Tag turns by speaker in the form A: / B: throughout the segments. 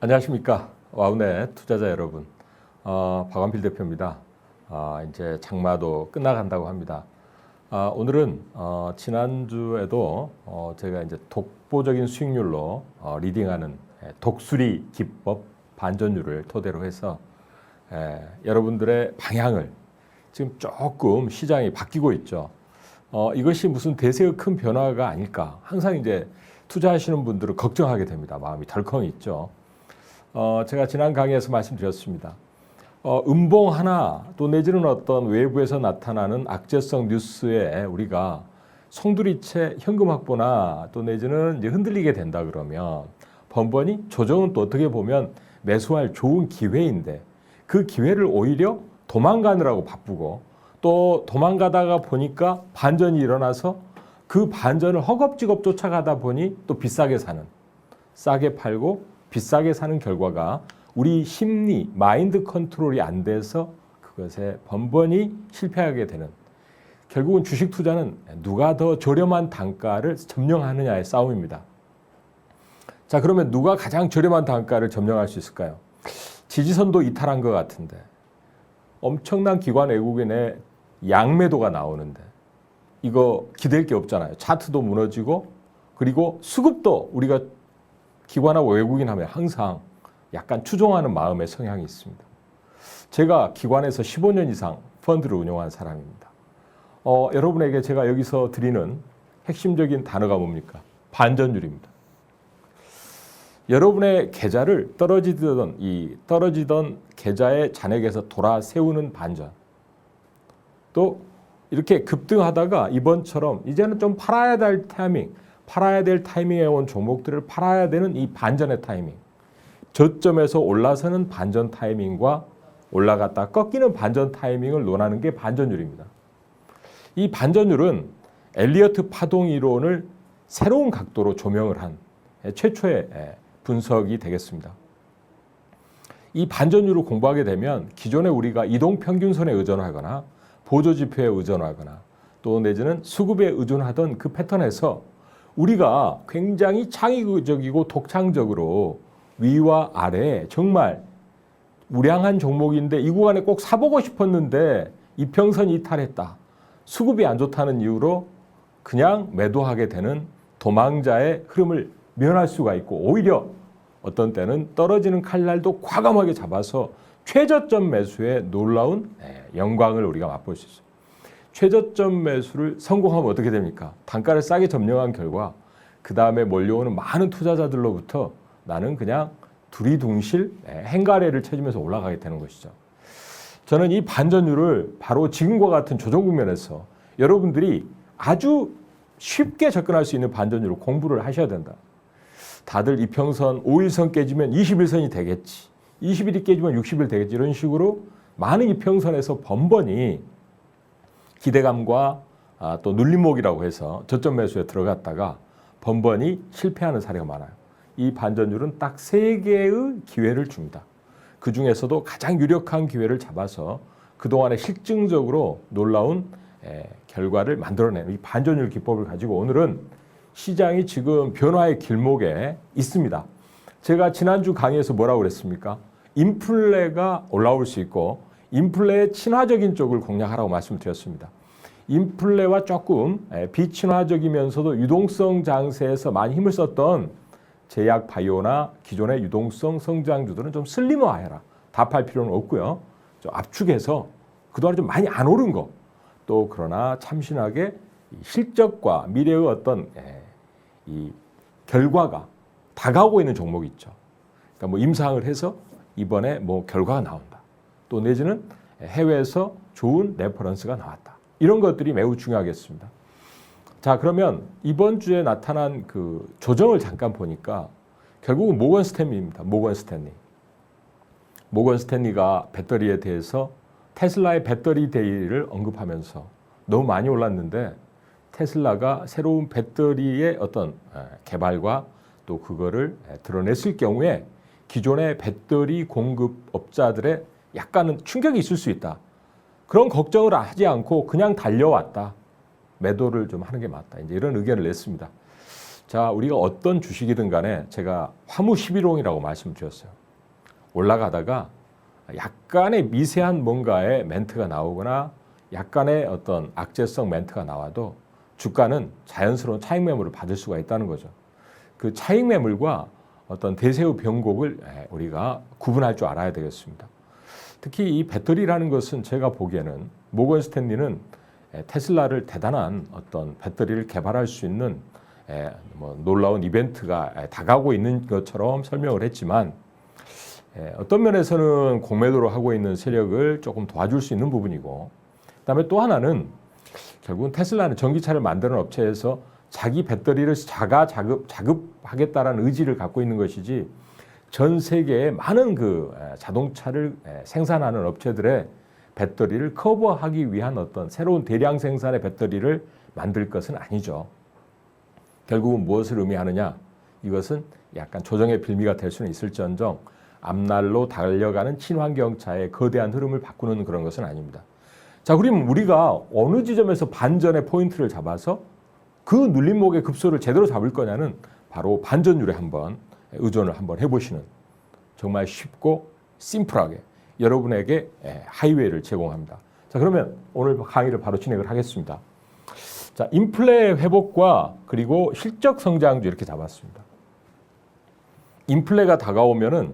A: 안녕하십니까. 와우넷 투자자 여러분. 박완필 대표입니다. 이제 장마도 끝나간다고 합니다. 오늘은 지난주에도 제가 이제 독보적인 수익률로 리딩하는 독수리 기법 반전율을 토대로 해서 여러분들의 방향을 지금 조금 시장이 바뀌고 있죠. 이것이 무슨 대세의 큰 변화가 아닐까. 항상 이제 투자하시는 분들은 걱정하게 됩니다. 마음이 덜컹 있죠. 제가 지난 강의에서 말씀드렸습니다. 음봉 하나 또 내지는 어떤 외부에서 나타나는 악재성 뉴스에 우리가 송두리째 현금 확보나 또 내지는 이제 흔들리게 된다 그러면 번번이 조정은 또 어떻게 보면 매수할 좋은 기회인데 그 기회를 오히려 도망가느라고 바쁘고 또 도망가다가 보니까 반전이 일어나서 그 반전을 허겁지겁 쫓아가다 보니 또 비싸게 사는, 싸게 팔고 비싸게 사는 결과가 우리 심리, 마인드 컨트롤이 안 돼서 그것에 번번이 실패하게 되는, 결국은 주식 투자는 누가 더 저렴한 단가를 점령하느냐의 싸움입니다. 자, 그러면 누가 가장 저렴한 단가를 점령할 수 있을까요? 지지선도 이탈한 것 같은데 엄청난 기관 외국인의 양매도가 나오는데 이거 기댈 게 없잖아요. 차트도 무너지고 그리고 수급도 우리가 기관하고 외국인 하면 항상 약간 추종하는 마음의 성향이 있습니다. 제가 기관에서 15년 이상 펀드를 운영한 사람입니다. 여러분에게 제가 여기서 드리는 핵심적인 단어가 뭡니까? 반전율입니다. 여러분의 계좌를 떨어지던 계좌의 잔액에서 돌아 세우는 반전. 또 이렇게 급등하다가 이번처럼 이제는 좀 팔아야 될 타이밍에 온 종목들을 팔아야 되는 이 반전의 타이밍. 저점에서 올라서는 반전 타이밍과 올라갔다 꺾이는 반전 타이밍을 논하는 게 반전율입니다. 이 반전율은 엘리어트 파동 이론을 새로운 각도로 조명을 한 최초의 분석이 되겠습니다. 이 반전율을 공부하게 되면 기존에 우리가 이동평균선에 의존하거나 보조지표에 의존하거나 또 내지는 수급에 의존하던 그 패턴에서 우리가 굉장히 창의적이고 독창적으로 위와 아래 정말 우량한 종목인데 이 구간에 꼭 사보고 싶었는데 이평선이 이탈했다. 수급이 안 좋다는 이유로 그냥 매도하게 되는 도망자의 흐름을 면할 수가 있고 오히려 어떤 때는 떨어지는 칼날도 과감하게 잡아서 최저점 매수의 놀라운 영광을 우리가 맛볼 수 있어요. 최저점 매수를 성공하면 어떻게 됩니까? 단가를 싸게 점령한 결과 그 다음에 몰려오는 많은 투자자들로부터 나는 그냥 두리둥실 행가래를 쳐주면서 올라가게 되는 것이죠. 저는 이 반전율을 바로 지금과 같은 조정 국면에서 여러분들이 아주 쉽게 접근할 수 있는 반전율을 공부를 하셔야 된다. 다들 이평선 5일선 깨지면 21선이 되겠지. 20일이 깨지면 60일 되겠지. 이런 식으로 많은 이평선에서 번번이 기대감과 또 눌림목이라고 해서 저점 매수에 들어갔다가 번번이 실패하는 사례가 많아요. 이 반전율은 딱 3개의 기회를 줍니다. 그 중에서도 가장 유력한 기회를 잡아서 그동안에 실증적으로 놀라운 결과를 만들어내는 이 반전율 기법을 가지고 오늘은 시장이 지금 변화의 길목에 있습니다. 제가 지난주 강의에서 뭐라고 그랬습니까? 인플레가 올라올 수 있고 인플레의 친화적인 쪽을 공략하라고 말씀드렸습니다. 인플레와 조금 비친화적이면서도 유동성 장세에서 많이 힘을 썼던 제약 바이오나 기존의 유동성 성장주들은 좀 슬림화해라. 다 팔 필요는 없고요. 좀 압축해서 그동안 좀 많이 안 오른 거. 또 그러나 참신하게 실적과 미래의 어떤 이 결과가 다가오고 있는 종목이 있죠. 그러니까 뭐 임상을 해서 이번에 뭐 결과가 나온다. 또 내지는 해외에서 좋은 레퍼런스가 나왔다. 이런 것들이 매우 중요하겠습니다. 자, 그러면 이번 주에 나타난 그 조정을 잠깐 보니까 결국은 모건 스탠리입니다. 모건 스탠리가 배터리에 대해서 테슬라의 배터리 데이를 언급하면서 너무 많이 올랐는데 테슬라가 새로운 배터리의 어떤 개발과 또 그거를 드러냈을 경우에 기존의 배터리 공급업자들의 약간은 충격이 있을 수 있다. 그런 걱정을 하지 않고 그냥 달려왔다. 매도를 좀 하는 게 맞다. 이제 이런 의견을 냈습니다. 자, 우리가 어떤 주식이든 간에 제가 화무 11홍이라고 말씀드렸어요. 올라가다가 약간의 미세한 뭔가의 멘트가 나오거나 약간의 어떤 악재성 멘트가 나와도 주가는 자연스러운 차익 매물을 받을 수가 있다는 거죠. 그 차익 매물과 어떤 대세의 변곡을 우리가 구분할 줄 알아야 되겠습니다. 특히 이 배터리라는 것은 제가 보기에는 모건 스탠리는 테슬라를 대단한 어떤 배터리를 개발할 수 있는 놀라운 이벤트가 다가오고 있는 것처럼 설명을 했지만 어떤 면에서는 공매도를 하고 있는 세력을 조금 도와줄 수 있는 부분이고, 그다음에 또 하나는 결국은 테슬라는 전기차를 만드는 업체에서 자기 배터리를 자급하겠다라는 의지를 갖고 있는 것이지, 전 세계의 많은 그 자동차를 생산하는 업체들의 배터리를 커버하기 위한 어떤 새로운 대량 생산의 배터리를 만들 것은 아니죠. 결국은 무엇을 의미하느냐? 이것은 약간 조정의 빌미가 될 수는 있을지언정 앞날로 달려가는 친환경차의 거대한 흐름을 바꾸는 그런 것은 아닙니다. 자, 그러면 우리가 어느 지점에서 반전의 포인트를 잡아서 그 눌림목의 급소를 제대로 잡을 거냐는 바로 반전율에 한번 의존을 한번 해보시는, 정말 쉽고 심플하게 여러분에게 하이웨이를 제공합니다. 자, 그러면 오늘 강의를 바로 진행을 하겠습니다. 자, 인플레 회복과 그리고 실적 성장주 이렇게 잡았습니다. 인플레가 다가오면은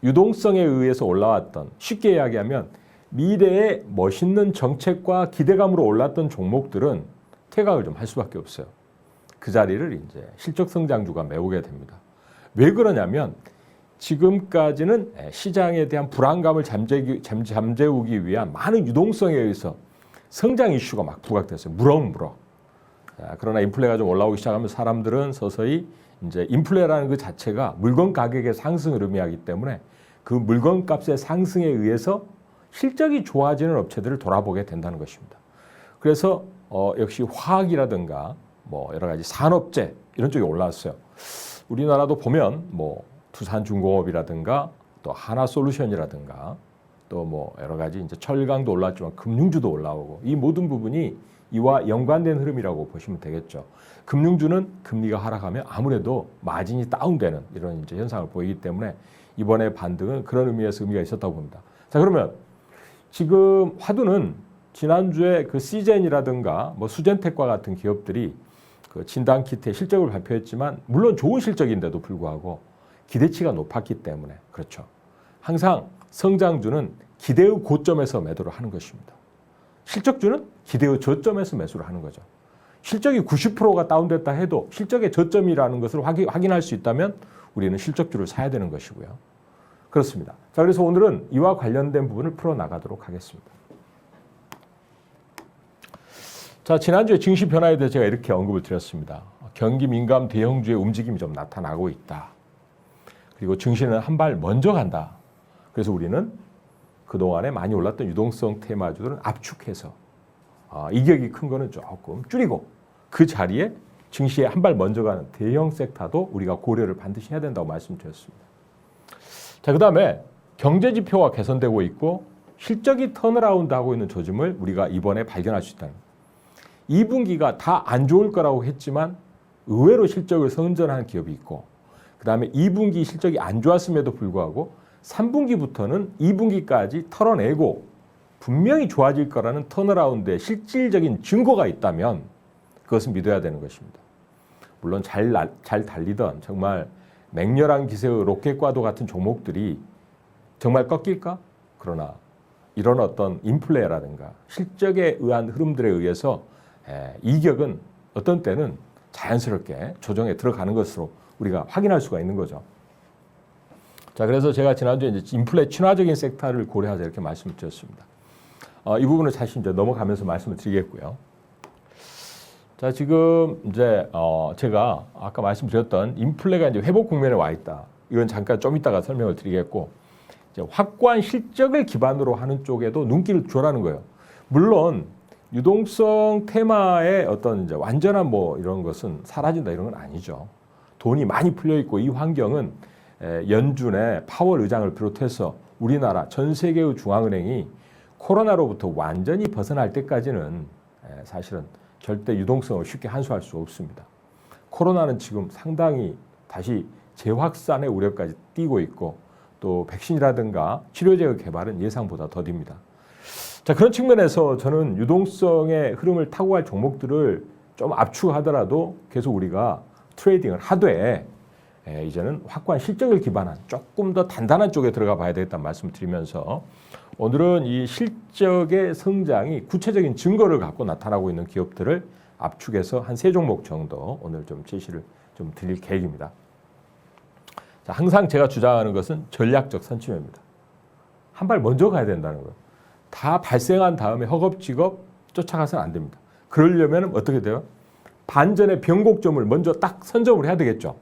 A: 유동성에 의해서 올라왔던, 쉽게 이야기하면 미래의 멋있는 정책과 기대감으로 올랐던 종목들은 퇴각을 좀 할 수밖에 없어요. 그 자리를 이제 실적 성장주가 메우게 됩니다. 왜 그러냐면 지금까지는 시장에 대한 불안감을 잠재우기 위한 많은 유동성에 의해서 성장 이슈가 막 부각됐어요. 무럭무럭. 그러나 인플레가 좀 올라오기 시작하면 사람들은 서서히 이제 인플레라는 그 자체가 물건 가격의 상승을 의미하기 때문에 그 물건 값의 상승에 의해서 실적이 좋아지는 업체들을 돌아보게 된다는 것입니다. 그래서 역시 화학이라든가 뭐 여러 가지 산업재 이런 쪽에 올라왔어요. 우리나라도 보면 뭐 두산중공업이라든가 또 하나솔루션이라든가 또 뭐 여러 가지 이제 철강도 올랐지만 금융주도 올라오고, 이 모든 부분이 이와 연관된 흐름이라고 보시면 되겠죠. 금융주는 금리가 하락하면 아무래도 마진이 다운되는 이런 이제 현상을 보이기 때문에 이번에 반등은 그런 의미에서 의미가 있었다고 봅니다. 자, 그러면 지금 화두는 지난주에 그 시젠이라든가 뭐 수젠텍과 같은 기업들이 그 진단키트의 실적을 발표했지만, 물론 좋은 실적인데도 불구하고 기대치가 높았기 때문에, 그렇죠. 항상 성장주는 기대의 고점에서 매도를 하는 것입니다. 실적주는 기대의 저점에서 매수를 하는 거죠. 실적이 90%가 다운됐다 해도 실적의 저점이라는 것을 확인할 수 있다면 우리는 실적주를 사야 되는 것이고요. 그렇습니다. 자, 그래서 오늘은 이와 관련된 부분을 풀어나가도록 하겠습니다. 자, 지난주에 증시 변화에 대해서 제가 이렇게 언급을 드렸습니다. 경기 민감 대형주의 움직임이 좀 나타나고 있다. 그리고 증시는 한 발 먼저 간다. 그래서 우리는 그동안에 많이 올랐던 유동성 테마주들은 압축해서 이격이 큰 거는 조금 줄이고, 그 자리에 증시에 한 발 먼저 가는 대형 섹터도 우리가 고려를 반드시 해야 된다고 말씀드렸습니다. 자, 그다음에 경제 지표가 개선되고 있고 실적이 턴어라운드 하고 있는 조짐을 우리가 이번에 발견할 수 있다는, 2분기가 다 안 좋을 거라고 했지만 의외로 실적을 선전한 기업이 있고, 그다음에 2분기 실적이 안 좋았음에도 불구하고 3분기부터는 2분기까지 털어내고 분명히 좋아질 거라는 턴어라운드의 실질적인 증거가 있다면 그것은 믿어야 되는 것입니다. 물론 잘 달리던 정말 맹렬한 기세의 로켓과도 같은 종목들이 정말 꺾일까? 그러나 이런 어떤 인플레라든가 실적에 의한 흐름들에 의해서 이격은 어떤 때는 자연스럽게 조정에 들어가는 것으로 우리가 확인할 수가 있는 거죠. 자, 그래서 제가 지난주에 이제 인플레 친화적인 섹터를 고려하자 이렇게 말씀을 드렸습니다. 이 부분을 다시 이제 넘어가면서 말씀을 드리겠고요. 자, 지금 이제 제가 아까 말씀드렸던 인플레가 이제 회복 국면에 와 있다. 이건 잠깐 좀 이따가 설명을 드리겠고, 이제 확고한 실적을 기반으로 하는 쪽에도 눈길을 줘라는 거예요. 물론 유동성 테마의 어떤 이제 완전한 뭐 이런 것은 사라진다 이런 건 아니죠. 돈이 많이 풀려 있고 이 환경은 연준의 파월 의장을 비롯해서 우리나라 전 세계의 중앙은행이 코로나로부터 완전히 벗어날 때까지는 사실은 절대 유동성을 쉽게 한수할 수 없습니다. 코로나는 지금 상당히 다시 재확산의 우려까지 띄고 있고 또 백신이라든가 치료제의 개발은 예상보다 더딥니다. 자, 그런 측면에서 저는 유동성의 흐름을 타고 갈 종목들을 좀 압축하더라도 계속 우리가 트레이딩을 하되 이제는 확고한 실적을 기반한 조금 더 단단한 쪽에 들어가 봐야 되겠다는 말씀을 드리면서 오늘은 이 실적의 성장이 구체적인 증거를 갖고 나타나고 있는 기업들을 압축해서 한 3종목 정도 오늘 좀 제시를 좀 드릴 계획입니다. 자, 항상 제가 주장하는 것은 전략적 선취입니다. 한 발 먼저 가야 된다는 거예요. 다 발생한 다음에 허겁지겁 쫓아가서는 안 됩니다. 그러려면 어떻게 돼요? 반전의 변곡점을 먼저 딱 선점을 해야 되겠죠.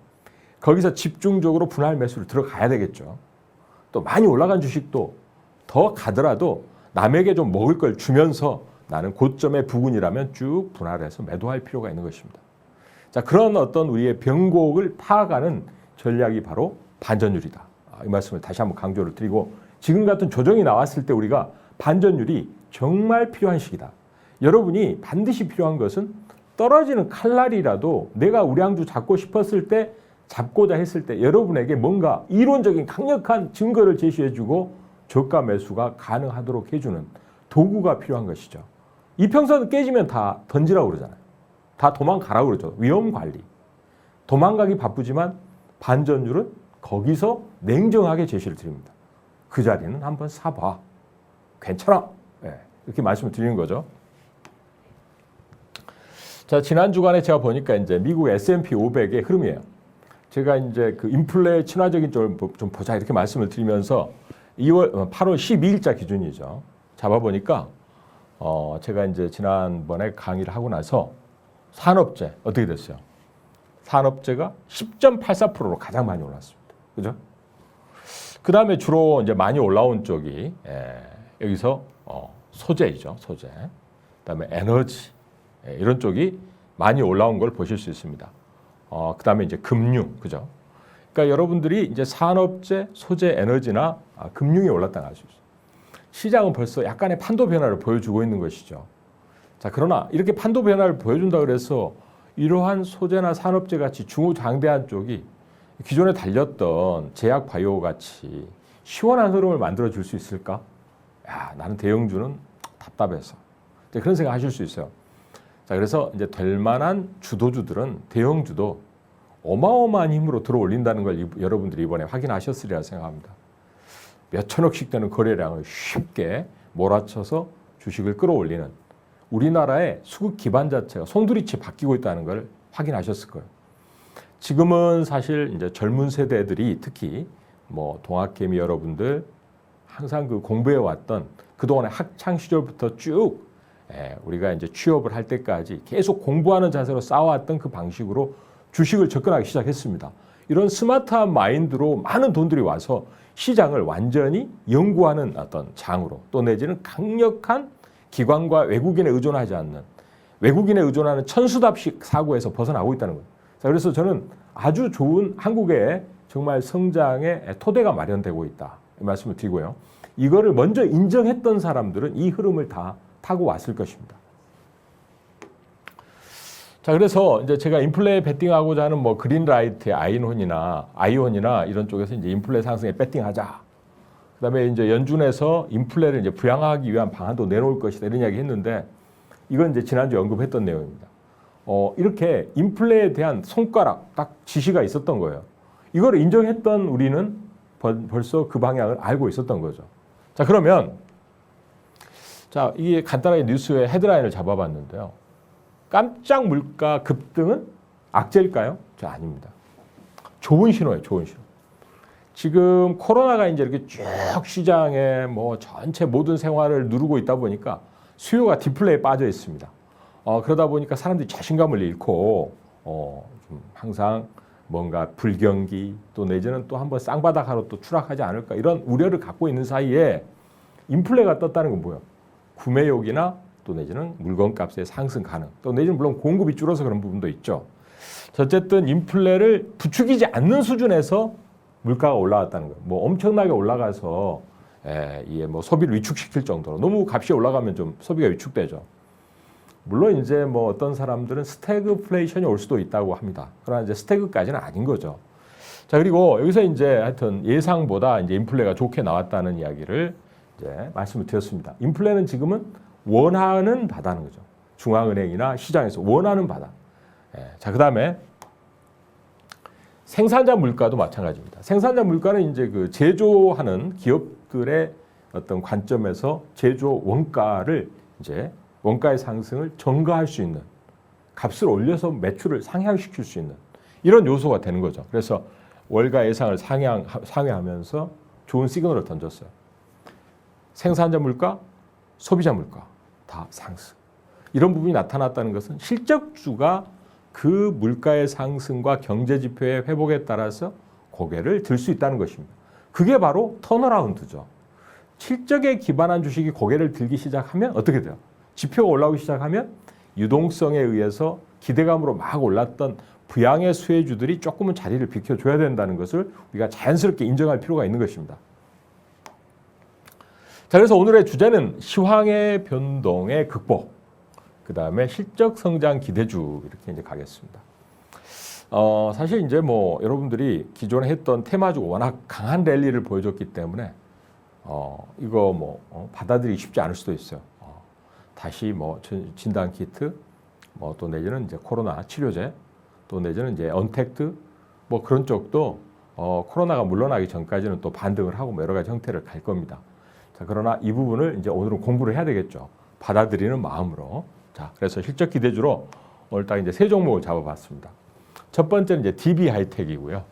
A: 거기서 집중적으로 분할 매수를 들어가야 되겠죠. 또 많이 올라간 주식도 더 가더라도 남에게 좀 먹을 걸 주면서 나는 고점의 부근이라면 쭉 분할해서 매도할 필요가 있는 것입니다. 자, 그런 어떤 우리의 변곡을 파악하는 전략이 바로 반전율이다. 이 말씀을 다시 한번 강조를 드리고 지금 같은 조정이 나왔을 때 우리가 반전율이 정말 필요한 시기다. 여러분이 반드시 필요한 것은 떨어지는 칼날이라도 내가 우량주 잡고 싶었을 때 잡고자 했을 때 여러분에게 뭔가 이론적인 강력한 증거를 제시해주고 저가 매수가 가능하도록 해주는 도구가 필요한 것이죠. 이평선 깨지면 다 던지라고 그러잖아요. 다 도망가라고 그러죠. 위험 관리. 도망가기 바쁘지만 반전율은 거기서 냉정하게 제시를 드립니다. 그 자리는 한번 사봐. 괜찮아. 이렇게 말씀을 드리는 거죠. 자, 지난 주간에 제가 보니까 이제 미국 S&P 500의 흐름이에요. 제가 이제 그 인플레 친화적인 쪽을 좀 보자 이렇게 말씀을 드리면서 8월 12일자 기준이죠. 잡아보니까 제가 이제 지난번에 강의를 하고 나서 산업재 어떻게 됐어요? 산업재가 10.84%로 가장 많이 올랐습니다. 그죠? 그 다음에 주로 이제 많이 올라온 쪽이 여기서 소재이죠. 소재. 그다음에 에너지 이런 쪽이 많이 올라온 걸 보실 수 있습니다. 그다음에 이제 금융, 그죠? 그러니까 여러분들이 이제 산업재, 소재, 에너지나 금융이 올랐다는 알 수 있어요. 시장은 벌써 약간의 판도 변화를 보여주고 있는 것이죠. 자, 그러나 이렇게 판도 변화를 보여준다 그래서 이러한 소재나 산업재 같이 중후장대한 쪽이 기존에 달렸던 제약 바이오 같이 시원한 흐름을 만들어 줄 수 있을까? 야, 나는 대형주는 답답해서. 그런 생각 하실 수 있어요. 자, 그래서 이제 될 만한 주도주들은 대형주도 어마어마한 힘으로 들어 올린다는 걸 여러분들이 이번에 확인하셨으리라 생각합니다. 몇 천억씩 되는 거래량을 쉽게 몰아쳐서 주식을 끌어올리는 우리나라의 수급 기반 자체가 송두리째 바뀌고 있다는 걸 확인하셨을 거예요. 지금은 사실 이제 젊은 세대들이 특히 뭐 동학개미 여러분들 항상 그 공부해 왔던 그동안의 학창 시절부터 쭉 우리가 이제 취업을 할 때까지 계속 공부하는 자세로 쌓아왔던 그 방식으로 주식을 접근하기 시작했습니다. 이런 스마트한 마인드로 많은 돈들이 와서 시장을 완전히 연구하는 어떤 장으로 또 내지는 강력한 기관과 외국인에 의존하지 않는 외국인에 의존하는 천수답식 사고에서 벗어나고 있다는 거예요. 자, 그래서 저는 아주 좋은 한국의 정말 성장의 토대가 마련되고 있다. 이 말씀을 드리고요. 이거를 먼저 인정했던 사람들은 이 흐름을 다 타고 왔을 것입니다. 자, 그래서 이제 제가 인플레에 베팅하고자 하는 뭐 그린라이트, 아이온이나 이런 쪽에서 이제 인플레 상승에 베팅하자. 그다음에 이제 연준에서 인플레를 이제 부양하기 위한 방안도 내놓을 것이다 이런 이야기 했는데 이건 이제 지난주 언급했던 내용입니다. 이렇게 인플레에 대한 손가락 딱 지시가 있었던 거예요. 이걸 인정했던 우리는 벌써 그 방향을 알고 있었던 거죠. 자, 그러면 자, 이게 간단하게 뉴스의 헤드라인을 잡아봤는데요. 깜짝 물가 급등은 악재일까요? 아닙니다. 좋은 신호예요, 좋은 신호. 지금 코로나가 이제 이렇게 쭉 시장에 뭐 전체 모든 생활을 누르고 있다 보니까 수요가 디플레이에 빠져 있습니다. 그러다 보니까 사람들이 자신감을 잃고 좀 항상 뭔가 불경기 또 내지는 또 한번 쌍바닥하러 또 추락하지 않을까 이런 우려를 갖고 있는 사이에 인플레가 떴다는 건 뭐예요? 구매욕이나 또 내지는 물건값의 상승 가능 또 내지는 물론 공급이 줄어서 그런 부분도 있죠. 어쨌든 인플레를 부추기지 않는 수준에서 물가가 올라왔다는 거예요. 뭐 엄청나게 올라가서 이게 뭐 소비를 위축시킬 정도로 너무 값이 올라가면 좀 소비가 위축되죠. 물론 이제 뭐 어떤 사람들은 스태그플레이션이 올 수도 있다고 합니다. 그러나 이제 스태그까지는 아닌 거죠. 자, 그리고 여기서 이제 하여튼 예상보다 이제 인플레가 좋게 나왔다는 이야기를 이제 말씀을 드렸습니다. 인플레는 지금은 원하는 바다는 거죠. 중앙은행이나 시장에서 원하는 바다. 자, 그다음에 생산자 물가도 마찬가지입니다. 생산자 물가는 이제 그 제조하는 기업들의 어떤 관점에서 제조 원가를 이제 원가의 상승을 전가할 수 있는, 값을 올려서 매출을 상향시킬 수 있는 이런 요소가 되는 거죠. 그래서 월가 예상을 상회하면서 좋은 시그널을 던졌어요. 생산자 물가, 소비자 물가 다 상승. 이런 부분이 나타났다는 것은 실적주가 그 물가의 상승과 경제 지표의 회복에 따라서 고개를 들 수 있다는 것입니다. 그게 바로 턴어라운드죠. 실적에 기반한 주식이 고개를 들기 시작하면 어떻게 돼요? 지표가 올라오기 시작하면 유동성에 의해서 기대감으로 막 올랐던 부양의 수혜주들이 조금은 자리를 비켜줘야 된다는 것을 우리가 자연스럽게 인정할 필요가 있는 것입니다. 자, 그래서 오늘의 주제는 시황의 변동의 극복, 그 다음에 실적 성장 기대주 이렇게 이제 가겠습니다. 사실 이제 뭐 여러분들이 기존에 했던 테마주가 워낙 강한 랠리를 보여줬기 때문에 이거 뭐 받아들이기 쉽지 않을 수도 있어요. 다시 뭐 진단 키트, 뭐 또 내지는 이제 코로나 치료제, 또 내지는 이제 언택트 뭐 그런 쪽도 코로나가 물러나기 전까지는 또 반등을 하고 뭐 여러 가지 형태를 갈 겁니다. 자, 그러나 이 부분을 이제 오늘은 공부를 해야 되겠죠. 받아들이는 마음으로. 자, 그래서 실적 기대주로 오늘 딱 이제 세 종목을 잡아봤습니다. 첫 번째는 이제 DB 하이텍이고요.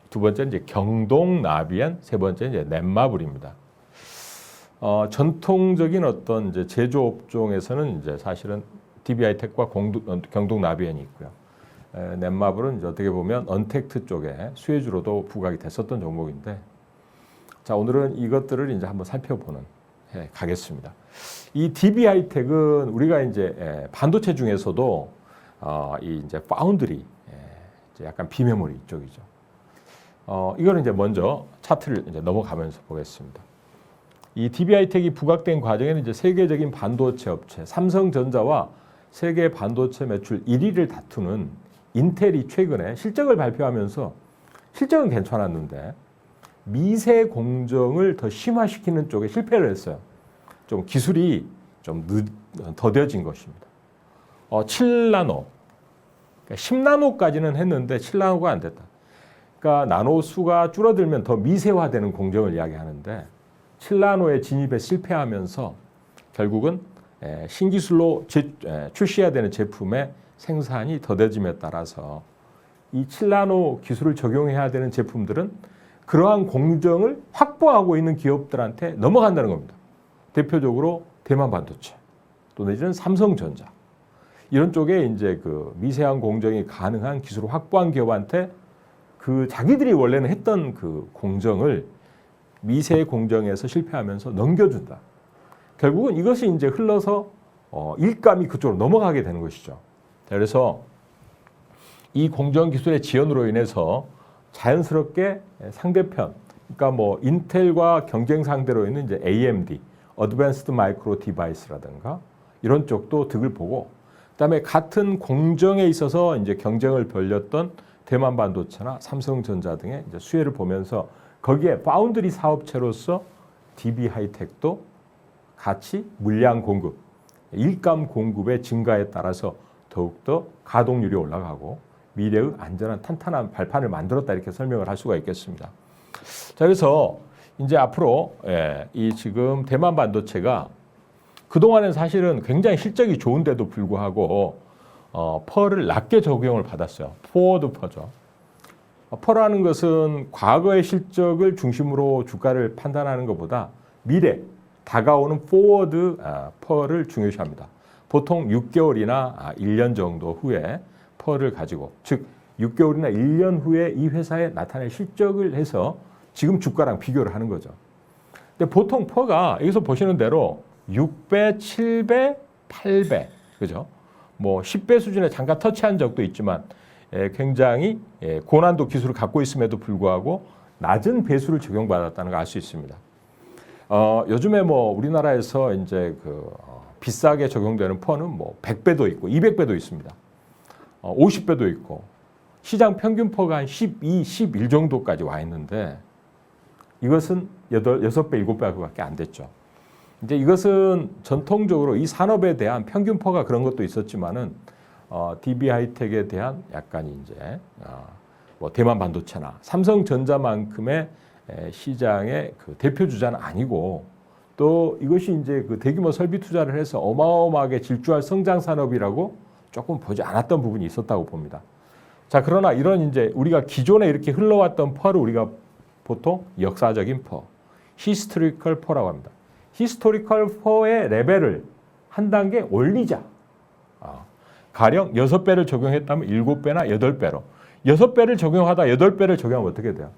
A: 두 번째는 이제 경동 나비엔, 세 번째는 이제 넷마블입니다. 전통적인 어떤 이제 제조 업종에서는 이제 사실은 DB 하이텍과 경동 나비엔이 있고요. 넷마블은 이제 어떻게 보면 언택트 쪽에 수혜주로도 부각이 됐었던 종목인데, 자, 오늘은 이것들을 이제 한번 살펴보는 가겠습니다. 이 DB 하이텍은 우리가 이제 반도체 중에서도 이 이제 파운드리, 이제 약간 비메모리 쪽이죠. 이거는 이제 먼저 차트를 이제 넘어가면서 보겠습니다. 이 DB 하이텍이 부각된 과정에는 이제 세계적인 반도체 업체 삼성전자와 세계 반도체 매출 1위를 다투는 인텔이 최근에 실적을 발표하면서 실적은 괜찮았는데 미세 공정을 더 심화시키는 쪽에 실패를 했어요. 좀 기술이 좀 더뎌진 것입니다. 7나노, 그러니까 10나노까지는 했는데 7나노가 안 됐다. 그러니까 나노 수가 줄어들면 더 미세화되는 공정을 이야기하는데 7나노에 진입에 실패하면서 결국은 신기술로 출시해야 되는 제품의 생산이 더뎌짐에 따라서 이 7나노 기술을 적용해야 되는 제품들은 그러한 공정을 확보하고 있는 기업들한테 넘어간다는 겁니다. 대표적으로 대만 반도체, 또 내지는 삼성전자 이런 쪽에 이제 그 미세한 공정이 가능한 기술을 확보한 기업한테 그 자기들이 원래는 했던 그 공정을 미세 공정에서 실패하면서 넘겨준다. 결국은 이것이 이제 흘러서 일감이 그쪽으로 넘어가게 되는 것이죠. 그래서 이 공정 기술의 지연으로 인해서 자연스럽게 상대편, 그러니까 뭐 인텔과 경쟁 상대로 있는 이제 AMD, 어드밴스드 마이크로 디바이스라든가 이런 쪽도 득을 보고, 그다음에 같은 공정에 있어서 이제 경쟁을 벌였던 대만 반도체나 삼성전자 등의 이제 수혜를 보면서 거기에 파운드리 사업체로서 DB 하이텍도 같이 물량 공급, 일감 공급의 증가에 따라서 더욱더 가동률이 올라가고 미래의 안전한 탄탄한 발판을 만들었다 이렇게 설명을 할 수가 있겠습니다. 자, 그래서 이제 앞으로 이 지금 대만 반도체가 그동안은 사실은 굉장히 실적이 좋은데도 불구하고 펄을 낮게 적용을 받았어요. 포워드 퍼죠. 펄하는 것은 과거의 실적을 중심으로 주가를 판단하는 것보다 미래, 다가오는 포워드 펄을 중요시합니다. 보통 6개월이나 1년 정도 후에 펄을 가지고, 즉 6개월이나 1년 후에 이 회사에 나타낼 실적을 해서 지금 주가랑 비교를 하는 거죠. 근데 보통 펄가 여기서 보시는 대로 6배, 7배, 8배, 그죠? 뭐 10배 수준에 잠깐 터치한 적도 있지만 굉장히 고난도 기술을 갖고 있음에도 불구하고 낮은 배수를 적용받았다는 걸 알 수 있습니다. 요즘에 뭐 우리나라에서 이제 그 비싸게 적용되는 퍼는 뭐 100배도 있고 200배도 있습니다. 50배도 있고 시장 평균 퍼가 한 12, 11 정도까지 와 있는데 이것은 6배, 7배밖에 안 됐죠. 이제 이것은 전통적으로 이 산업에 대한 평균 퍼가 그런 것도 있었지만은 DB 하이텍에 대한 약간 이제 뭐 대만 반도체나 삼성전자만큼의 시장의 그 대표 주자는 아니고 또 이것이 이제 그 대규모 설비 투자를 해서 어마어마하게 질주할 성장 산업이라고 조금 보지 않았던 부분이 있었다고 봅니다. 자, 그러나 이런 이제 우리가 기존에 이렇게 흘러왔던 퍼를 우리가 보통 역사적인 퍼, 히스토리컬 퍼라고 합니다. 히스토리컬 퍼의 레벨을 한 단계 올리자. 가령 6배를 적용했다면 7배나 8배로. 6배를 적용하다 8배를 적용하면 어떻게 돼요?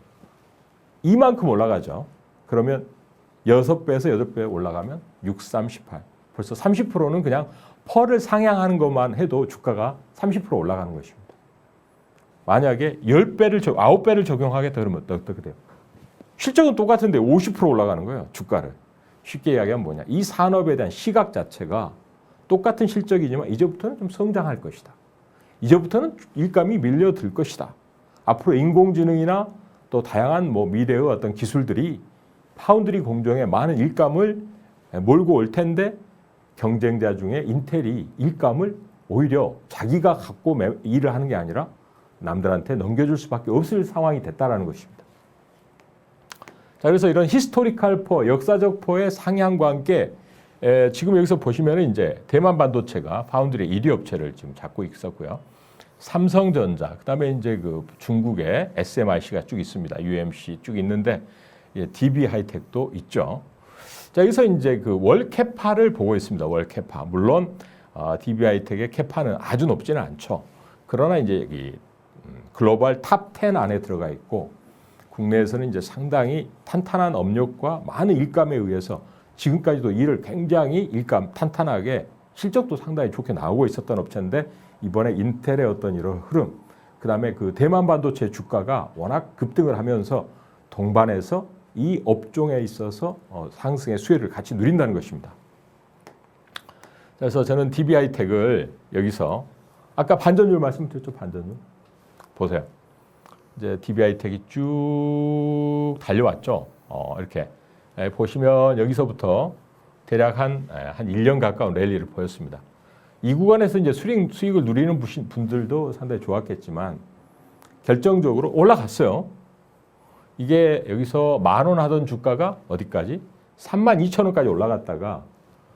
A: 이만큼 올라가죠. 그러면 6배에서 8배 올라가면 6, 3, 18. 벌써 30%는 그냥 퍼를 상향하는 것만 해도 주가가 30% 올라가는 것입니다. 만약에 9배를 적용하겠다 그러면 어떻게 돼요? 실적은 똑같은데 50% 올라가는 거예요, 주가를. 쉽게 이야기하면 뭐냐? 이 산업에 대한 시각 자체가 똑같은 실적이지만 이제부터는 좀 성장할 것이다. 이제부터는 일감이 밀려들 것이다. 앞으로 인공지능이나 또 다양한 뭐 미래의 어떤 기술들이 파운드리 공정에 많은 일감을 몰고 올 텐데 경쟁자 중에 인텔이 일감을 오히려 자기가 갖고 일을 하는 게 아니라 남들한테 넘겨줄 수밖에 없을 상황이 됐다라는 것입니다. 자, 그래서 이런 히스토리컬 퍼, 역사적 퍼의 상향과 함께 지금 여기서 보시면은 이제 대만 반도체가 파운드리 1위 업체를 지금 잡고 있었고요. 삼성전자, 그다음에 이제 그 중국의 SMIC가 쭉 있습니다. UMC 쭉 있는데 DB 하이텍도 있죠. 자, 여기서 이제 그 월 캐파를 보고 있습니다. 월 캐파. 물론 DB 하이텍의 캐파는 아주 높지는 않죠. 그러나 이제 여기 글로벌 탑 10 안에 들어가 있고 국내에서는 이제 상당히 탄탄한 업력과 많은 일감에 의해서 지금까지도 일을 굉장히 일감 탄탄하게 실적도 상당히 좋게 나오고 있었던 업체인데 이번에 인텔의 어떤 이런 흐름, 그다음에 그 대만 반도체 주가가 워낙 급등을 하면서 동반해서 이 업종에 있어서 상승의 수혜를 같이 누린다는 것입니다. 그래서 저는 DB 하이텍을 여기서 아까 반전율 말씀드렸죠, 반전율. 보세요. 이제 DB 하이텍이 쭉 달려왔죠. 이렇게 보시면 여기서부터 대략 한 1년 가까운 랠리를 보였습니다. 이 구간에서 이제 수익을 누리는 분들도 상당히 좋았겠지만 결정적으로 올라갔어요. 이게 여기서 10,000원 하던 주가가 어디까지? 32,000원까지 올라갔다가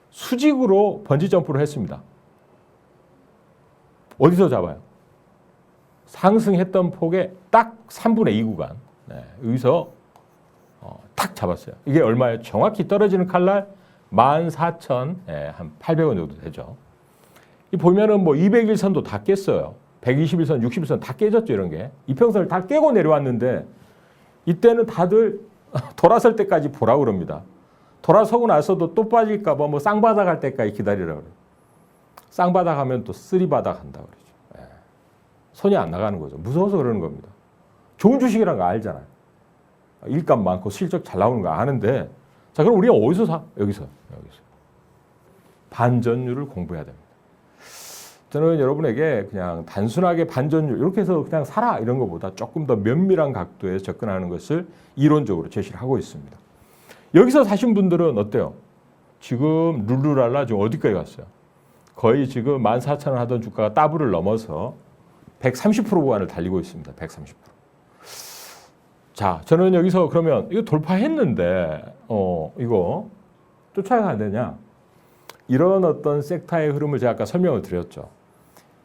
A: 수직으로 번지 점프를 했습니다. 어디서 잡아요? 상승했던 폭의 딱 3분의 2 구간. 여기서 탁 잡았어요. 이게 얼마예요? 정확히 떨어지는 칼날 14,800원 정도 되죠. 이 보면은 뭐 200일선도 다 깼어요. 120일선, 60일선 다 깨졌죠, 이런 게. 이평선을 다 깨고 내려왔는데 이때는 다들 돌아설 때까지 보라고 그럽니다. 돌아서고 나서도 또 빠질까 봐 뭐 쌍바닥 할 때까지 기다리라고 그래요. 쌍바닥 하면 또 쓰리바닥 한다고 그러죠. 손이 안 나가는 거죠. 무서워서 그러는 겁니다. 좋은 주식이라는 거 알잖아요. 일감 많고 실적 잘 나오는 거 아는데 자, 그럼 우리가 어디서 사? 여기서. 반전율을 공부해야 됩니다. 저는 여러분에게 그냥 단순하게 반전율 이렇게 해서 그냥 사라 이런 것보다 조금 더 면밀한 각도에 접근하는 것을 이론적으로 제시를 하고 있습니다. 여기서 사신 분들은 어때요? 지금 룰루랄라 지금 어디까지 갔어요? 거의 지금 14,000원 하던 주가가 더블을 넘어서 130% 구간을 달리고 있습니다. 130%. 자, 저는 여기서 그러면 이거 돌파했는데 이거 쫓아가야 되냐? 이런 어떤 섹터의 흐름을 제가 아까 설명을 드렸죠.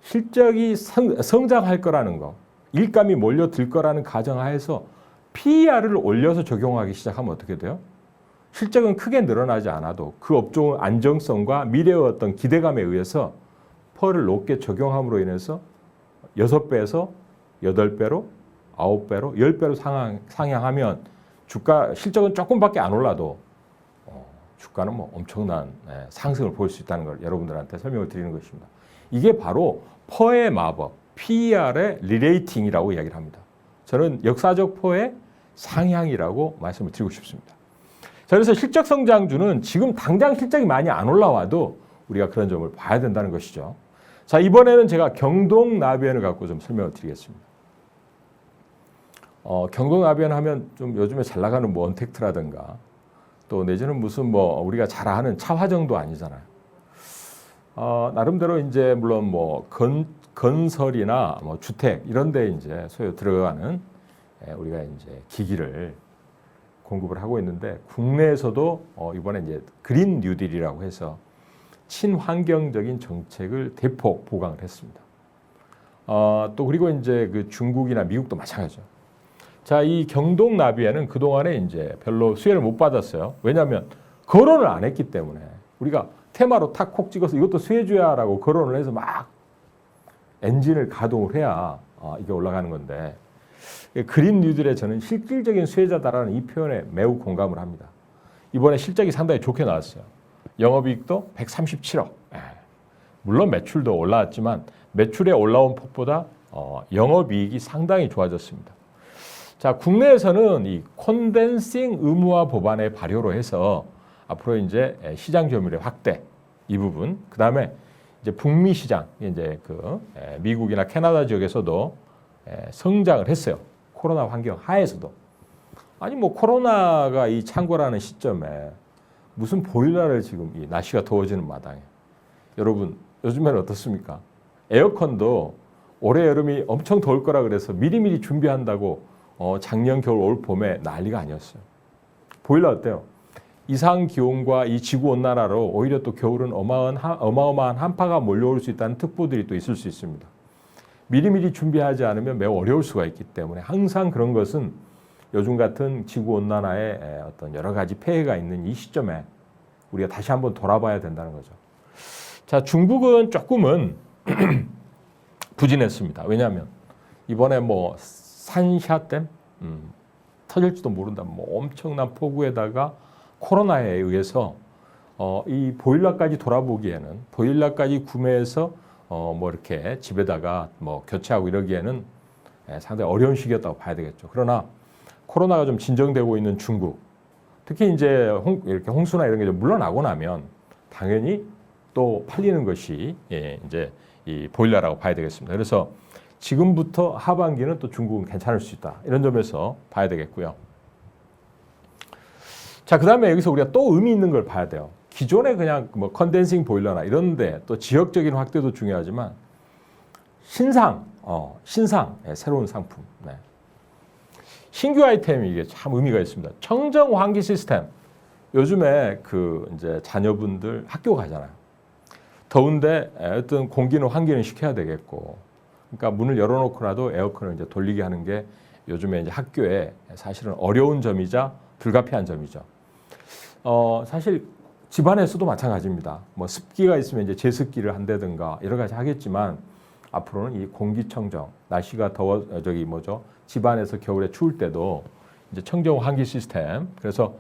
A: 실적이 성장할 거라는 거, 일감이 몰려들 거라는 가정하에서 PER을 올려서 적용하기 시작하면 어떻게 돼요? 실적은 크게 늘어나지 않아도 그 업종의 안정성과 미래의 어떤 기대감에 의해서 펄을 높게 적용함으로 인해서 6배에서 8배로, 9배로, 10배로 상향하면 주가 실적은 조금밖에 안 올라도 주가는 뭐 엄청난 상승을 볼 수 있다는 걸 여러분들한테 설명을 드리는 것입니다. 이게 바로 퍼의 마법, PER의 리레이팅이라고 이야기를 합니다. 저는 역사적 퍼의 상향이라고 말씀을 드리고 싶습니다. 자, 그래서 실적 성장주는 지금 당장 실적이 많이 안 올라와도 우리가 그런 점을 봐야 된다는 것이죠. 자, 이번에는 제가 경동나비엔을 갖고 좀 설명을 드리겠습니다. 경동나비엔 하면 좀 요즘에 잘 나가는 뭐 언택트라든가 또 내지는 무슨 뭐 우리가 잘 아는 차화정도 아니잖아요. 나름대로 이제 물론 뭐 건설이나 뭐 주택 이런 데 이제 소요 들어가는 우리가 이제 기기를 공급을 하고 있는데 국내에서도 이번에 이제 그린 뉴딜이라고 해서 친환경적인 정책을 대폭 보강을 했습니다. 또 그리고 이제 그 중국이나 미국도 마찬가지죠. 자, 이 경동나비엔은 그동안에 이제 별로 수혜를 못 받았어요. 왜냐하면 거론을 안 했기 때문에 우리가 테마로 탁 콕 찍어서 이것도 수혜주야라고 거론을 해서 막 엔진을 가동을 해야 이게 올라가는 건데 그린 뉴딜에 저는 실질적인 수혜자다라는 이 표현에 매우 공감을 합니다. 이번에 실적이 상당히 좋게 나왔어요. 영업이익도 137억. 물론 매출도 올라왔지만 매출에 올라온 폭보다 영업이익이 상당히 좋아졌습니다. 자, 국내에서는 이 콘덴싱 의무화 법안의 발효로 해서 앞으로 이제 시장 점유율의 확대 이 부분, 그 다음에 이제 북미 시장, 이제 그 미국이나 캐나다 지역에서도 성장을 했어요. 코로나 환경 하에서도. 아니 뭐 코로나가 이 창궐하는 시점에 무슨 보일러를 지금 이 날씨가 더워지는 마당에 여러분 요즘에는 어떻습니까? 에어컨도 올해 여름이 엄청 더울 거라 그래서 미리미리 준비한다고 작년 겨울 올 봄에 난리가 아니었어요. 보일러 어때요? 이상 기온과 이 지구 온난화로 오히려 또 겨울은 어마어마한 한파가 몰려올 수 있다는 특보들이 또 있을 수 있습니다. 미리미리 준비하지 않으면 매우 어려울 수가 있기 때문에 항상 그런 것은 요즘 같은 지구 온난화에 어떤 여러 가지 폐해가 있는 이 시점에 우리가 다시 한번 돌아봐야 된다는 거죠. 자, 중국은 조금은 부진했습니다. 왜냐하면 이번에 뭐 산샤댐 터질지도 모른다. 뭐 엄청난 폭우에다가 코로나에 의해서 이 보일러까지 돌아보기에는 보일러까지 구매해서 뭐 이렇게 집에다가 뭐 교체하고 이러기에는 상당히 어려운 시기였다고 봐야 되겠죠. 그러나 코로나가 좀 진정되고 있는 중국, 특히 이제 이렇게 홍수나 이런 게 좀 물러나고 나면 당연히 또 팔리는 것이 이제 이 보일러라고 봐야 되겠습니다. 그래서 지금부터 하반기는 또 중국은 괜찮을 수 있다. 이런 점에서 봐야 되겠고요. 자, 그 다음에 여기서 우리가 또 의미 있는 걸 봐야 돼요. 기존에 그냥 뭐 컨덴싱 보일러나 이런데 또 지역적인 확대도 중요하지만 신상, 새로운 상품. 네. 신규 아이템이 이게 참 의미가 있습니다. 청정 환기 시스템. 요즘에 그 이제 자녀분들 학교 가잖아요. 더운데 어떤 공기는 환기는 시켜야 되겠고, 그러니까 문을 열어놓고라도 에어컨을 이제 돌리게 하는 게 요즘에 이제 학교에 사실은 어려운 점이자 불가피한 점이죠. 사실 집안에서도 마찬가지입니다. 뭐 습기가 있으면 이제 제습기를 한다든가 여러 가지 하겠지만 앞으로는 이 공기청정, 날씨가 집안에서 겨울에 추울 때도 이제 청정 환기 시스템. 그래서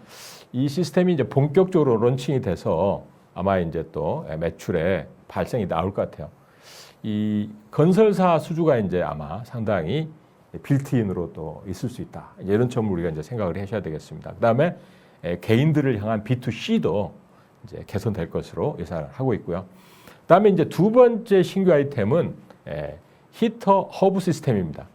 A: 이 시스템이 이제 본격적으로 론칭이 돼서 아마 이제 또 매출에 발생이 나올 것 같아요. 이 건설사 수주가 이제 아마 상당히 빌트인으로 또 있을 수 있다. 이런 점을 우리가 이제 생각을 하셔야 되겠습니다. 그다음에 개인들을 향한 B2C도 이제 개선될 것으로 예상을 하고 있고요. 그다음에 이제 두 번째 신규 아이템은 히터 허브 시스템입니다.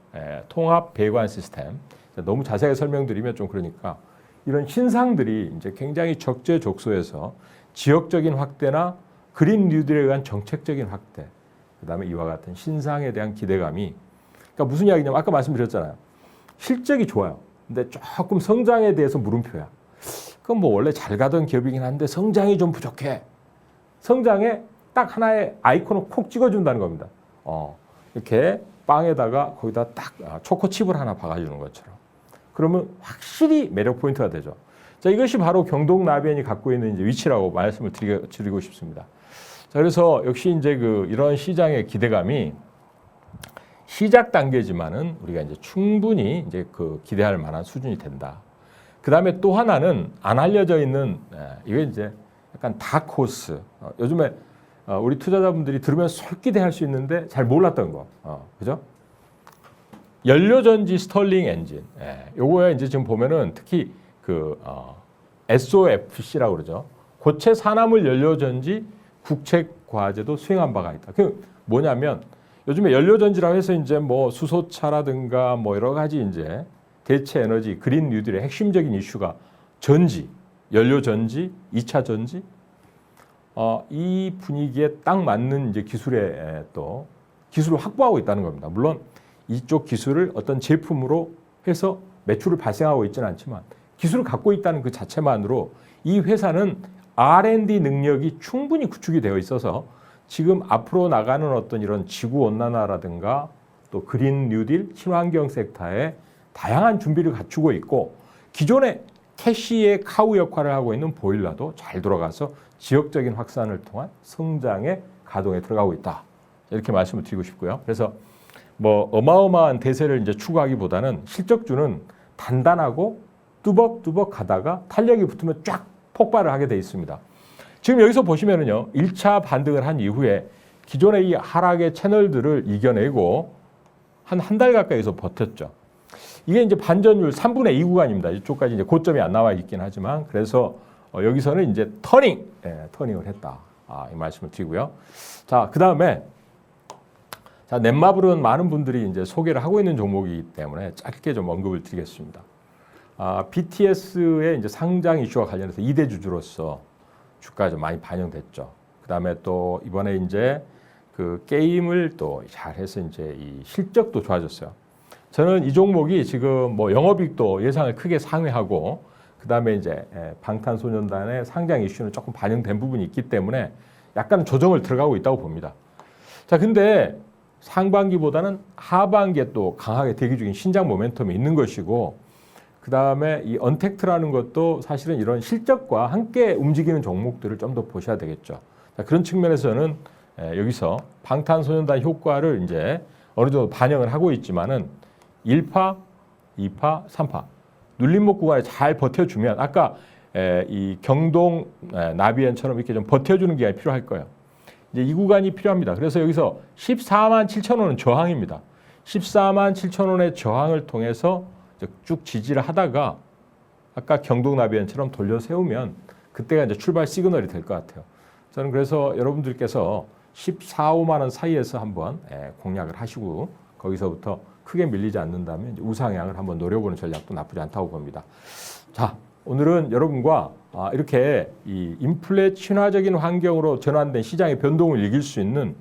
A: 통합 배관 시스템. 너무 자세하게 설명드리면 좀 그러니까 이런 신상들이 이제 굉장히 적재적소에서 지역적인 확대나 그린 뉴딜에 의한 정책적인 확대, 그다음에 이와 같은 신상에 대한 기대감이, 그러니까 무슨 이야기냐면 아까 말씀드렸잖아요. 실적이 좋아요. 근데 조금 성장에 대해서 물음표야. 그건 뭐 원래 잘 가던 기업이긴 한데 성장이 좀 부족해. 성장에 딱 하나의 아이콘을 콕 찍어준다는 겁니다. 이렇게 빵에다가 거기다 딱 초코칩을 하나 박아주는 것처럼. 그러면 확실히 매력 포인트가 되죠. 자, 이것이 바로 경동나비엔이 갖고 있는 이제 위치라고 말씀을 드리고 싶습니다. 자, 그래서 역시 이제 이런 시장의 기대감이 시작 단계지만은 우리가 이제 충분히 이제 기대할 만한 수준이 된다. 그 다음에 또 하나는 안 알려져 있는, 이게 이제 약간 다크호스. 요즘에 우리 투자자분들이 들으면 솔깃해할 수 있는데 잘 몰랐던 거. 그죠? 연료전지 스털링 엔진. 요거에 이제 지금 보면은 특히 SOFC라고 그러죠. 고체 산화물 연료전지 국책 과제도 수행한 바가 있다. 그 뭐냐면 요즘에 연료전지라고 해서 이제 뭐 수소차라든가 뭐 여러 가지 이제 대체 에너지 그린 뉴딜의 핵심적인 이슈가 전지, 연료전지, 2차 전지, 이 분위기에 딱 맞는 이제 기술에 또 기술을 확보하고 있다는 겁니다. 물론 이쪽 기술을 어떤 제품으로 해서 매출을 발생하고 있지는 않지만 기술을 갖고 있다는 그 자체만으로 이 회사는 R&D 능력이 충분히 구축이 되어 있어서 지금 앞으로 나가는 어떤 이런 지구 온난화라든가 또 그린 뉴딜, 친환경 섹터에 다양한 준비를 갖추고 있고 기존의 캐시의 카우 역할을 하고 있는 보일러도 잘 돌아가서 지역적인 확산을 통한 성장의 가동에 들어가고 있다. 이렇게 말씀을 드리고 싶고요. 그래서 뭐 어마어마한 대세를 이제 추구하기보다는 실적주는 단단하고 뚜벅뚜벅 가다가 탄력이 붙으면 쫙 폭발을 하게 돼 있습니다. 지금 여기서 보시면은요, 1차 반등을 한 이후에 기존의 이 하락의 채널들을 이겨내고 한 달 가까이서 버텼죠. 이게 이제 반전율 3분의 2 구간입니다. 이쪽까지 이제 고점이 안 나와 있긴 하지만 그래서 여기서는 이제 터닝을 했다. 이 말씀을 드리고요. 자, 그 다음에 자, 넷마블은 많은 분들이 이제 소개를 하고 있는 종목이기 때문에 짧게 좀 언급을 드리겠습니다. BTS의 이제 상장 이슈와 관련해서 2대 주주로서 주가가 좀 많이 반영됐죠. 그 다음에 또 이번에 이제 그 게임을 또 잘해서 이제 이 실적도 좋아졌어요. 저는 이 종목이 지금 뭐 영업이익도 예상을 크게 상회하고 그 다음에 이제 방탄소년단의 상장 이슈는 조금 반영된 부분이 있기 때문에 약간 조정을 들어가고 있다고 봅니다. 자, 근데 상반기보다는 하반기에 또 강하게 대기 중인 신장 모멘텀이 있는 것이고 그 다음에 이 언택트라는 것도 사실은 이런 실적과 함께 움직이는 종목들을 좀 더 보셔야 되겠죠. 자, 그런 측면에서는 여기서 방탄소년단 효과를 이제 어느 정도 반영을 하고 있지만은 1파, 2파, 3파 눌림목 구간에 잘 버텨주면 아까 이 경동 나비엔처럼 이렇게 좀 버텨주는 기간이 필요할 거예요. 이제 이 구간이 필요합니다. 그래서 여기서 14만 7천 원은 저항입니다. 14만 7천 원의 저항을 통해서 쭉 지지를 하다가 아까 경동나비엔처럼 돌려 세우면 그때가 이제 출발 시그널이 될 것 같아요. 저는 그래서 여러분들께서 14, 5만 원 사이에서 한번 공략을 하시고 거기서부터 크게 밀리지 않는다면 이제 우상향을 한번 노려보는 전략도 나쁘지 않다고 봅니다. 자, 오늘은 여러분과 이렇게 이 인플레 친화적인 환경으로 전환된 시장의 변동을 이길 수 있는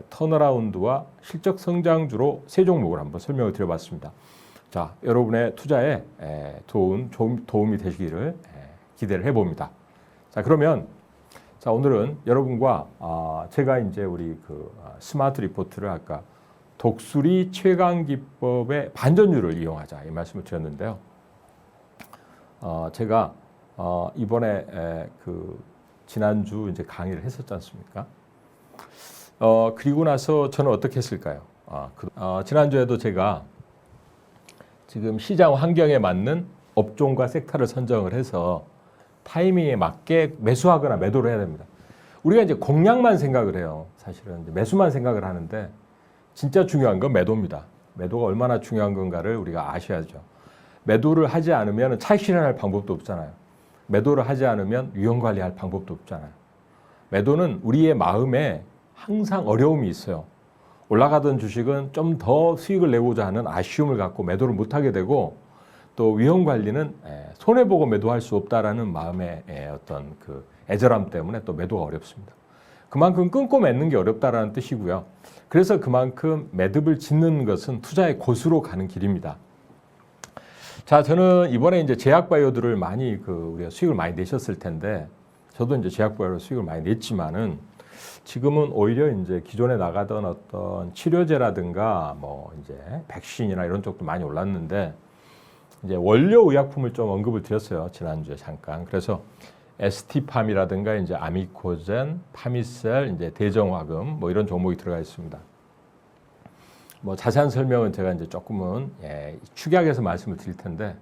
A: 턴어라운드와 실적 성장주로 세 종목을 한번 설명을 드려봤습니다. 자, 여러분의 투자에 도움이 되시기를 기대를 해봅니다. 자, 그러면 자, 오늘은 여러분과 제가 이제 우리 그 스마트 리포트를 아까 독수리 최강 기법의 반전율을 이용하자 이 말씀을 드렸는데요. 제가 이번에 그 지난주 이제 강의를 했었지 않습니까? 그리고 나서 저는 어떻게 했을까요? 지난주에도 제가 지금 시장 환경에 맞는 업종과 섹터를 선정을 해서 타이밍에 맞게 매수하거나 매도를 해야 됩니다. 우리가 이제 공략만 생각을 해요. 사실은 이제 매수만 생각을 하는데 진짜 중요한 건 매도입니다. 매도가 얼마나 중요한 건가를 우리가 아셔야죠. 매도를 하지 않으면 차익 실현할 방법도 없잖아요. 매도를 하지 않으면 위험 관리할 방법도 없잖아요. 매도는 우리의 마음에 항상 어려움이 있어요. 올라가던 주식은 좀 더 수익을 내고자 하는 아쉬움을 갖고 매도를 못하게 되고 또 위험 관리는 손해보고 매도할 수 없다라는 마음의 어떤 그 애절함 때문에 또 매도가 어렵습니다. 그만큼 끊고 맺는 게 어렵다라는 뜻이고요. 그래서 그만큼 매듭을 짓는 것은 투자의 고수로 가는 길입니다. 자, 저는 이번에 이제 제약바이오들을 많이 우리가 수익을 많이 내셨을 텐데 저도 이제 제약바이오로 수익을 많이 냈지만은 지금은 오히려 이제 기존에 나가던 어떤 치료제라든가 뭐 이제 백신이나 이런 쪽도 많이 올랐는데 이제 원료 의약품을 좀 언급을 드렸어요. 지난주에 잠깐. 그래서 ST팜이라든가 이제 아미코젠, 파미셀, 이제 대정화금 뭐 이런 종목이 들어가 있습니다. 뭐 자세한 설명은 제가 이제 조금은 축약해서 말씀을 드릴 텐데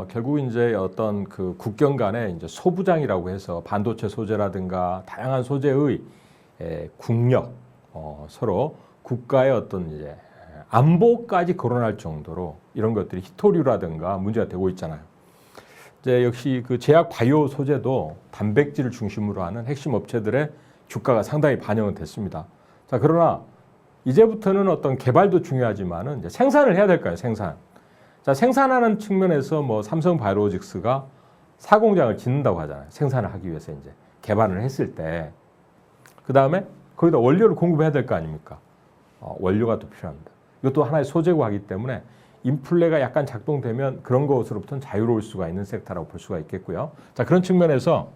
A: 결국 이제 어떤 그 국경 간에 이제 소부장이라고 해서 반도체 소재라든가 다양한 소재의 국력 서로 국가의 어떤 이제 안보까지 거론할 정도로 이런 것들이 희토류라든가 문제가 되고 있잖아요. 이제 역시 그 제약 바이오 소재도 단백질을 중심으로 하는 핵심 업체들의 주가가 상당히 반영은 됐습니다. 자, 그러나 이제부터는 어떤 개발도 중요하지만은 이제 생산을 해야 될까요? 생산. 자, 생산하는 측면에서 뭐 삼성 바이오로직스가 사공장을 짓는다고 하잖아요. 생산을 하기 위해서 이제 개발을 했을 때, 그 다음에 거기다 원료를 공급해야 될 거 아닙니까? 원료가 또 필요합니다. 이것도 하나의 소재고 하기 때문에 인플레가 약간 작동되면 그런 것으로부터는 자유로울 수가 있는 섹터라고 볼 수가 있겠고요. 자, 그런 측면에서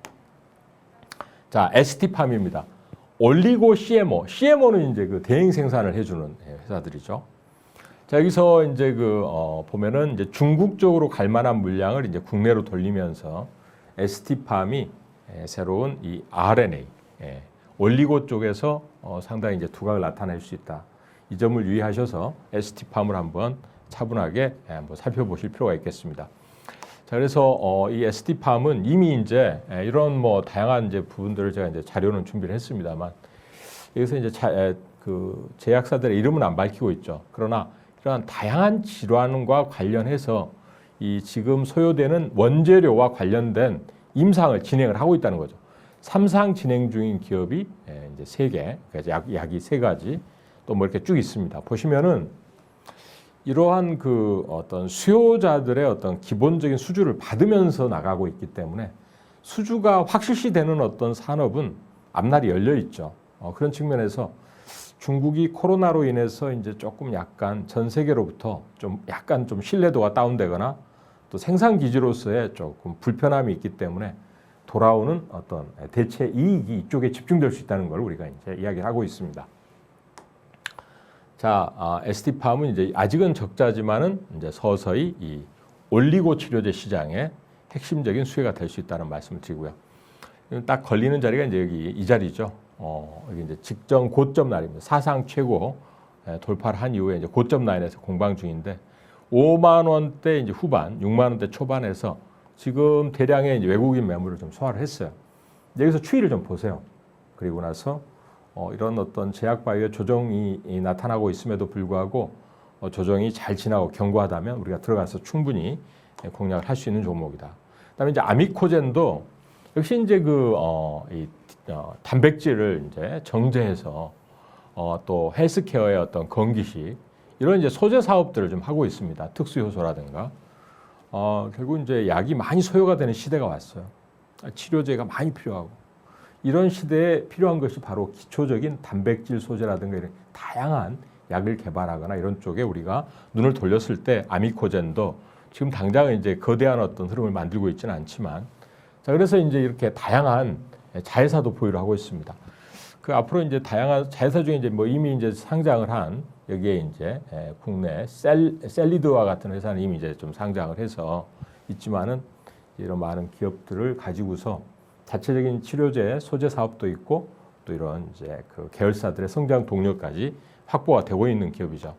A: 자, ST팜입니다. 올리고 CMO는 이제 그 대행 생산을 해주는 회사들이죠. 자, 여기서 이제 보면은 이제 중국 쪽으로 갈 만한 물량을 이제 국내로 돌리면서 ST팜이 새로운 이 RNA, 올리고 쪽에서 상당히 이제 두각을 나타낼 수 있다. 이 점을 유의하셔서 ST팜을 한번 차분하게 한번 살펴보실 필요가 있겠습니다. 자, 그래서 이 ST팜은 이미 이제 이런 뭐 다양한 이제 부분들을 제가 이제 자료는 준비를 했습니다만, 여기서 이제 그 제약사들의 이름은 안 밝히고 있죠. 그러나 이러한 다양한 질환과 관련해서 이 지금 소요되는 원재료와 관련된 임상을 진행을 하고 있다는 거죠. 3상 진행 중인 기업이 이제 3개, 그러니까 약이 3가지, 또 뭐 이렇게 쭉 있습니다. 보시면은 이러한 그 어떤 수요자들의 어떤 기본적인 수주를 받으면서 나가고 있기 때문에 수주가 확실시 되는 어떤 산업은 앞날이 열려 있죠. 그런 측면에서 중국이 코로나로 인해서 이제 조금 약간 전 세계로부터 좀 약간 좀 신뢰도가 다운되거나 또 생산 기지로서의 조금 불편함이 있기 때문에 돌아오는 어떤 대체 이익이 이쪽에 집중될 수 있다는 걸 우리가 이제 이야기를 하고 있습니다. 자, ST팜은 이제 아직은 적자지만은 이제 서서히 이 올리고 치료제 시장의 핵심적인 수혜가 될 수 있다는 말씀을 드리고요. 딱 걸리는 자리가 이제 여기 이 자리죠. 여기 이제 직전 고점 날입니다. 사상 최고 돌파를 한 이후에 이제 고점 라인에서 공방 중인데 5만 원대 이제 후반, 6만 원대 초반에서 지금 대량의 이제 외국인 매물을 좀 소화를 했어요. 여기서 추이를 좀 보세요. 그리고 나서 이런 어떤 제약 바이오 조정이 나타나고 있음에도 불구하고 조정이 잘 지나고 견고하다면 우리가 들어가서 충분히 공략을 할 수 있는 종목이다. 그다음에 이제 아미코젠도 역시 이제 단백질을 이제 정제해서 또 헬스케어의 어떤 건기식 이런 이제 소재 사업들을 좀 하고 있습니다. 특수 효소라든가 결국 이제 약이 많이 소요가 되는 시대가 왔어요. 치료제가 많이 필요하고 이런 시대에 필요한 것이 바로 기초적인 단백질 소재라든가 이런 다양한 약을 개발하거나 이런 쪽에 우리가 눈을 돌렸을 때 아미코젠도 지금 당장은 이제 거대한 어떤 흐름을 만들고 있지는 않지만 자, 그래서 이제 이렇게 다양한 자회사도 보유를 하고 있습니다. 그 앞으로 이제 다양한 자회사 중에 이제 뭐 이미 이제 상장을 한 여기에 이제 국내 셀리드와 같은 회사는 이미 이제 좀 상장을 해서 있지만은 이런 많은 기업들을 가지고서 자체적인 치료제 소재 사업도 있고 또 이런 이제 그 계열사들의 성장 동력까지 확보가 되고 있는 기업이죠.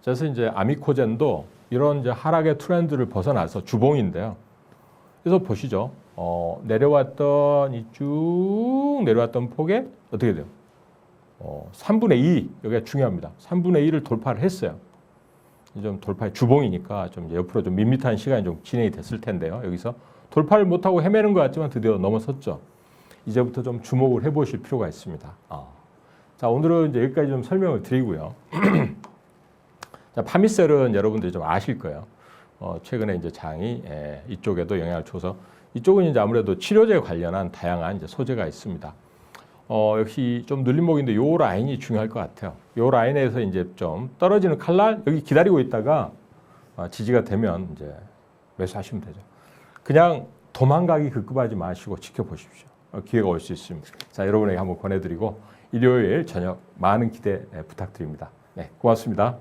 A: 그래서 이제 아미코젠도 이런 이제 하락의 트렌드를 벗어나서 주봉인데요. 그래서 보시죠. 내려왔던 쭉 내려왔던 폭에 어떻게 돼요? 3분의 2 여기가 중요합니다. 3분의 2를 돌파를 했어요. 좀 돌파의 주봉이니까 좀 옆으로 좀 밋밋한 시간이 좀 진행이 됐을 텐데요. 여기서 돌파를 못하고 헤매는 것 같지만 드디어 넘어섰죠. 이제부터 좀 주목을 해보실 필요가 있습니다. 자, 오늘은 이제 여기까지 좀 설명을 드리고요. 자, 파미셀은 여러분들이 좀 아실 거예요. 최근에 이제 장이 이쪽에도 영향을 줘서 이쪽은 이제 아무래도 치료제 관련한 다양한 이제 소재가 있습니다. 역시 좀 눌림목인데 요 라인이 중요할 것 같아요. 요 라인에서 이제 좀 떨어지는 칼날 여기 기다리고 있다가 지지가 되면 이제 매수하시면 되죠. 그냥 도망가기 급급하지 마시고 지켜보십시오. 기회가 올 수 있습니다. 자, 여러분에게 한번 권해드리고 일요일 저녁 많은 기대 부탁드립니다. 네, 고맙습니다.